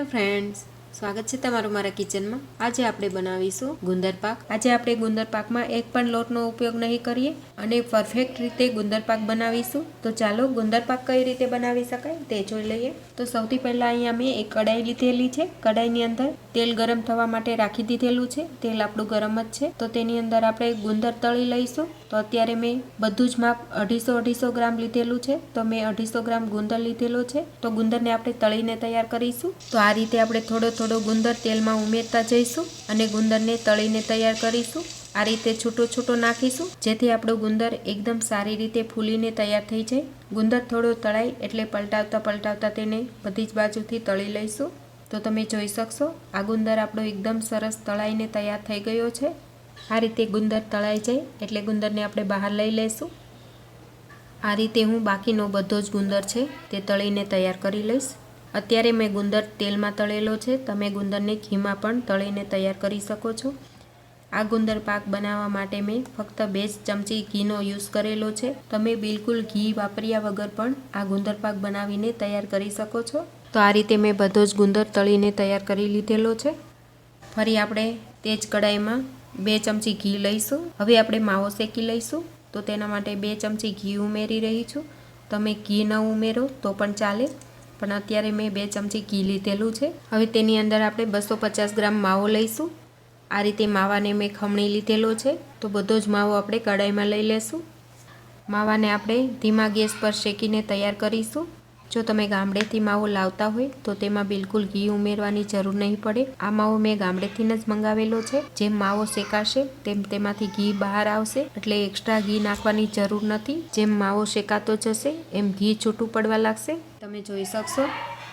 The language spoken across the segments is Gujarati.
हेलो फ्रेंड्स, स्वागत है तमारू मारा किचन में। आज આપણે બનાવીશું ગુંદર પાક। આજે આપણે ગુંદર પાકમાં એક પણ લોટનો ઉપયોગ નહીં કરીએ અને પરફેક્ટ રીતે ગુંદર પાક બનાવીશું। તો ચાલો ગુંદર પાક કઈ રીતે બનાવી શકાય તે જોઈ લઈએ। તો સૌથી પહેલા અહીંયા મેં એક કડાઈ લીધેલી છે। કડાઈની અંદર તેલ ગરમ થવા માટે રાખી દીધેલું છે। તેલ આપણું ગરમ જ છે તો તેની અંદર આપણે ગુંદર તળી લઈશું। તો અત્યારે મેં બધું જ માપ 250 ગ્રામ લીધેલું છે। તો મેં 250 ગ્રામ ગુંદર લીધેલો છે। તો ગુંદરને આપણે તળીને તૈયાર કરીશું। તો આ રીતે આપણે થોડો ગુંદર તેલમાં ઉમેરતા જઈશું અને ગુંદરને તળીને તૈયાર કરીશું। આ રીતે છૂટો છૂટો નાખીશું જેથી આપણો ગુંદર એકદમ સારી રીતે ફૂલીને તૈયાર થઈ જાય। ગુંદર થોડો તળાય એટલે પલટાવતા તેને બધી જ બાજુથી તળી લઈશું। તો તમે જોઈ શકશો આ ગુંદર આપણો એકદમ સરસ તળાઈને તૈયાર થઈ ગયો છે। આ રીતે ગુંદર તળાઈ જાય એટલે ગુંદરને આપણે બહાર લઈ લઈશું। આ રીતે હું બાકીનો બધો જ ગુંદર છે તે તળીને તૈયાર કરી લઈશ। અત્યારે મેં ગુંદર તેલમાં તળેલો છે, તમે ગુંદરને ઘીમાં પણ તળીને તૈયાર કરી શકો છો। આ ગુંદર પાક બનાવવા માટે મેં ફક્ત 2 જ ચમચી ઘીનો યુઝ કરેલો છે। તમે બિલકુલ ઘી વાપર્યા વગર પણ આ ગુંદર પાક બનાવીને તૈયાર કરી શકો છો। તો આ રીતે મેં બધો જ ગુંદર તળીને તૈયાર કરી લીધેલો છે। ફરી આપણે તે જ કડાઈમાં 2 ચમચી ઘી લઈશું। હવે આપણે માવો શેકી લઈશું। તો તેના માટે 2 ચમચી ઘી ઉમેરી રહી છું। તમે ઘી ન ઉમેરો તો પણ ચાલે, પણ અત્યારે મેં 2 ચમચી ઘી લીધેલું છે। હવે તેની અંદર આપણે 250 ગ્રામ માવો લઈશું। આ રીતે માવાને મેં ખમણી લીધેલો છે। તો બધો જ માવો આપણે કડાઈમાં લઈ લેશું। માવાને આપણે ધીમા ગેસ પર શેકીને તૈયાર કરીશું। જો તમે ગામડેથી માવો લાવતા હોય તો તેમાં બિલકુલ ઘી ઉમેરવાની જરૂર નહીં પડે। આ માવો મેં ગામડેથી જ મંગાવેલો છે। જેમ માવો શેકાશે તેમ તેમાંથી ઘી બહાર આવશે, એટલે એક્સ્ટ્રા ઘી નાખવાની જરૂર નથી। જેમ માવો શેકાતો જશે એમ ઘી છૂટું પડવા લાગશે। તમે જોઈ શકશો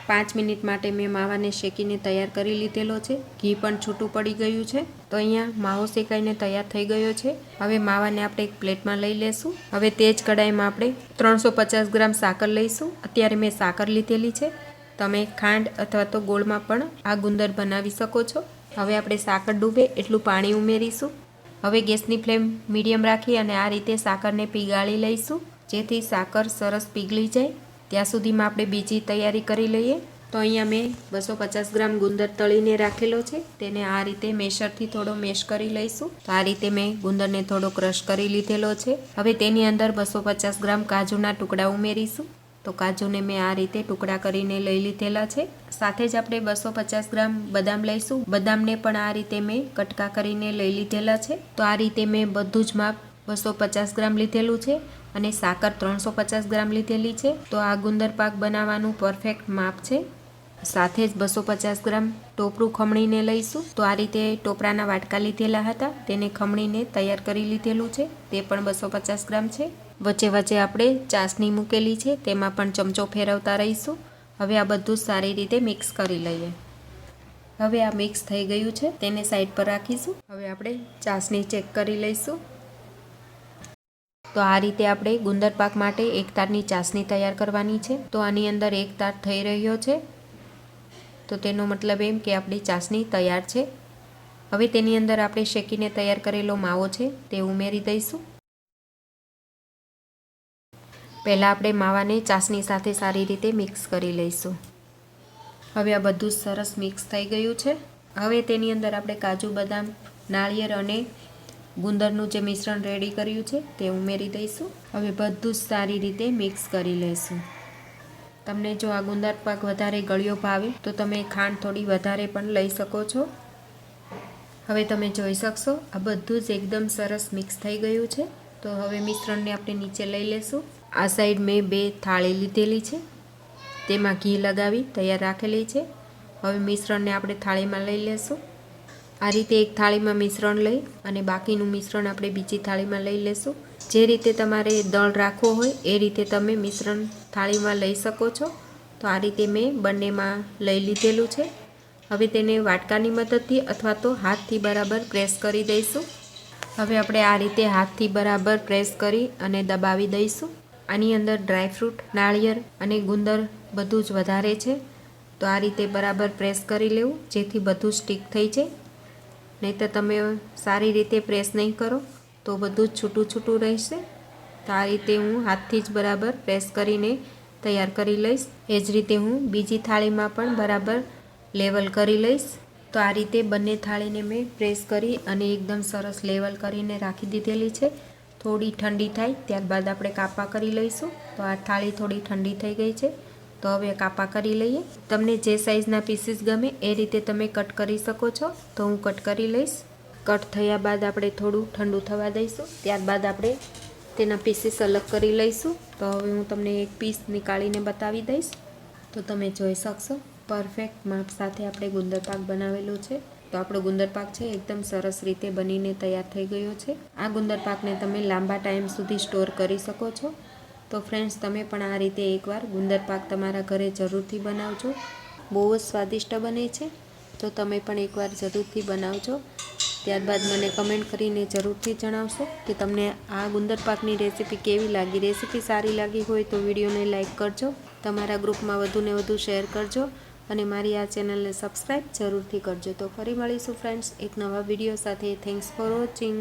5 મિનિટ માટે મેં માવાને શેકીને તૈયાર કરી લીધેલો છે। ઘી પણ છૂટું પડી ગયું છે। તો અહીંયા માવો શેકાઈને તૈયાર થઈ ગયો છે। હવે માવાને આપણે એક પ્લેટમાં લઈ લેશું। હવે તે જ કડાઈમાં આપણે 350 ગ્રામ સાકર લઈશું। અત્યારે મેં સાકર લીધેલી છે, તમે ખાંડ અથવા તો ગોળમાં પણ આ ગુંદર બનાવી શકો છો। હવે આપણે સાકર ડૂબે એટલું પાણી ઉમેરીશું। હવે ગેસની ફ્લેમ મીડિયમ રાખી અને આ રીતે સાકરને પીગાળી લઈશું જેથી સાકર સરસ પીગળી જાય। ત્યાં સુધીમાં આપણે બીજી તૈયારી કરી લઈએ। તો અહીંયા મેં 250 ગ્રામ ગુંદર તળીને રાખેલો છે, તેને આ રીતે મેશરથી થોડો મેશ કરી લઈશું। તો આ રીતે મેં ગુંદરને થોડો ક્રશ કરી લીધેલો છે। હવે તેની અંદર 250 ગ્રામ કાજુના ટુકડા ઉમેરીશું। તો કાજુને મેં આ રીતે ટુકડા કરીને લઈ લીધેલા છે। સાથે જ આપણે 250 ગ્રામ બદામ લઈશું। બદામને પણ આ રીતે મેં કટકા કરીને લઈ લીધેલા છે। તો આ રીતે મેં બધું જ માપ 250 ગ્રામ લીધેલું છે અને સાકર 350 ગ્રામ લીધેલી છે। તો આ ગુંદર પાક બનાવવાનું પરફેક્ટ માપ છે। સાથે જ 250 ગ્રામ ટોપરું ખમણીને લઈશું। તો આ રીતે ટોપરાના વાટકા લીધેલા હતા, તેને ખમણીને તૈયાર કરી લીધેલું છે, તે પણ 250 ગ્રામ છે। વચ્ચે વચ્ચે આપણે ચાસણી મૂકેલી છે, તેમાં પણ ચમચો ફેરવતા રહીશું। હવે આ બધું સારી રીતે મિક્સ કરી લઈએ। હવે આ મિક્સ થઈ ગયું છે, તેને સાઈડ પર રાખીશું। હવે આપણે ચાસણી ચેક કરી લઈશું। તો આ રીતે આપણે ગુંદર પાક માટે 1 તારની ચાસણી તૈયાર કરવાની છે। તો આની અંદર 1 તાર થઈ રહ્યો છે, તો તેનો મતલબ એમ કે આપણી ચાસણી તૈયાર છે। હવે તેની અંદર આપણે શેકીને તૈયાર કરેલો માવો છે તે ઉમેરી દઈશું। પહેલાં આપણે માવાને ચાસણી સાથે સારી રીતે મિક્સ કરી લઈશું। હવે આ બધું સરસ મિક્સ થઈ ગયું છે। હવે તેની અંદર આપણે કાજુ બદામ નાળિયેર અને ગુંદરનું જે મિશ્રણ રેડી કર્યું છે તે ઉમેરી દઈશું। હવે બધું જ સારી રીતે મિક્સ કરી લઈશું। તમને જો આ ગુંદર પાક વધારે ગળ્યો ભાવે તો તમે ખાંડ થોડી વધારે પણ લઈ શકો છો। હવે તમે જોઈ શકશો આ બધું જ એકદમ સરસ મિક્સ થઈ ગયું છે। તો હવે મિશ્રણને આપણે નીચે લઈ લેશું। આ સાઈડ મેં 2 થાળી લીધેલી છે, તેમાં ઘી લગાવી તૈયાર રાખેલી છે। હવે મિશ્રણને આપણે થાળીમાં લઈ લેશું। આ રીતે એક થાળીમાં મિશ્રણ લઈ અને બાકીનું મિશ્રણ આપણે બીજી થાળીમાં લઈ લેશું। જે રીતે તમારે દળ રાખવો હોય એ રીતે તમે મિશ્રણ થાળીમાં લઈ શકો છો। તો આ રીતે મેં બંનેમાં લઈ લીધેલું છે। હવે તેને વાટકાની મદદથી અથવા તો હાથથી બરાબર પ્રેસ કરી દઈશું। હવે આપણે આ રીતે હાથથી બરાબર પ્રેસ કરી અને દબાવી દઈશું। આની અંદર ડ્રાયફ્રૂટ નાળિયેર અને ગુંદર બધું જ વધારે છે, તો આ રીતે બરાબર પ્રેસ કરી લેવું જેથી બધું સ્ટીક થઈ જાય। નહીં તો તમે સારી રીતે પ્રેસ નહીં કરો તો બધું જ છૂટું છૂટું રહેશે। તો આ રીતે હું હાથથી જ બરાબર પ્રેસ કરીને તૈયાર કરી લઈશ। એ જ રીતે હું બીજી થાળીમાં પણ બરાબર લેવલ કરી લઈશ. તો આ રીતે બંને થાળીને મેં પ્રેસ કરી અને એકદમ સરસ લેવલ કરીને રાખી દીધેલી છે. થોડી ઠંડી થાય ત્યારબાદ આપણે કાપા કરી લઈશું. તો આ થાળી થોડી ઠંડી થઈ ગઈ છે. તો હવે કાપા કરી લઈએ. તમને જે સાઇઝના પીસીસ ગમે એ રીતે તમે કટ કરી શકો છો. તો હું કટ કરી લઈશ. કટ થયા બાદ આપણે થોડું ઠંડુ થવા દઈશું. ત્યારબાદ આપણે તેના પીસીસ અલગ કરી લઈશું. તો હવે હું તમને એક પીસ નીકાળીને બતાવી દઈશ. તો તમે જોઈ શકશો પરફેક્ટ માપ સાથે આપણે ગુંદર પાક બનાવેલો છે. તો આપણો ગુંદર પાક છે એકદમ સરસ રીતે બનીને તૈયાર થઈ ગયો છે. આ ગુંદર પાકને તમે લાંબા ટાઈમ સુધી સ્ટોર કરી શકો છો. તો ફ્રેન્ડ્સ, તમે પણ આ રીતે એકવાર ગુંદર પાક તમારા ઘરે જરૂરથી બનાવજો. બહુ જ સ્વાદિષ્ટ બને છે. તો તમે પણ એકવાર જરૂરથી બનાવજો. ત્યારબાદ મને કમેન્ટ કરીને જરૂરથી જણાવશો કે તમને આ ગુંદર પાકની રેસીપી કેવી લાગી. રેસીપી સારી લાગી હોય તો વિડીયોને લાઇક કરજો, તમારા ગ્રુપમાં વધુને વધુ શેર કરજો અને મારી આ ચેનલને સબસ્ક્રાઈબ જરૂરથી કરજો. તો ફરી મળીશું ફ્રેન્ડ્સ એક નવા વિડીયો સાથે. Thanks for watching.